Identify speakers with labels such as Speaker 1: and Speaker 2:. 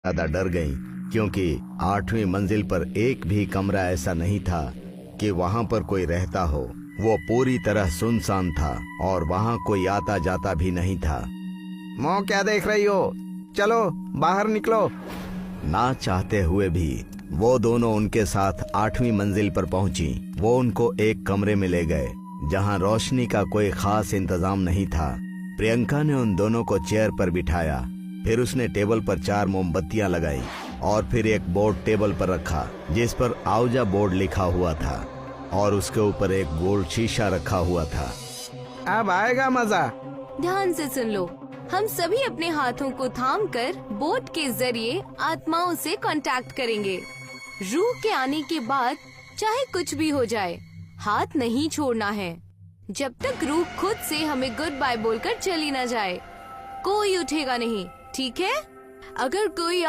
Speaker 1: ज्यादा डर गईं, क्योंकि 8वीं मंजिल पर एक भी कमरा ऐसा नहीं था कि वहां पर कोई रहता हो। वो पूरी तरह सुनसान था और वहां कोई आता जाता भी नहीं था।
Speaker 2: मो, क्या देख रही हो? चलो बाहर निकलो।
Speaker 1: ना चाहते हुए भी वो दोनों उनके साथ 8वीं मंजिल पर पहुंची। वो उनको एक कमरे में ले गए जहां रोशनी का कोई खास इंतजाम नहीं था। प्रियंका ने उन दोनों को चेयर पर बिठाया, फिर उसने टेबल पर 4 मोमबत्तियां लगाई और फिर एक बोर्ड टेबल पर रखा जिस पर आउजा बोर्ड लिखा हुआ था और उसके ऊपर एक गोल्ड शीशा रखा हुआ था।
Speaker 2: अब आएगा मजा।
Speaker 3: ध्यान से सुन लो, हम सभी अपने हाथों को थामकर बोर्ड के जरिए आत्माओं से कांटेक्ट करेंगे। रूह के आने के बाद चाहे कुछ भी हो जाए, हाथ नहीं छोड़ना है जब तक रूह खुद से हमें गुड बाय बोलकर चली न जाए। कोई उठेगा नहीं, ठीक है? अगर कोई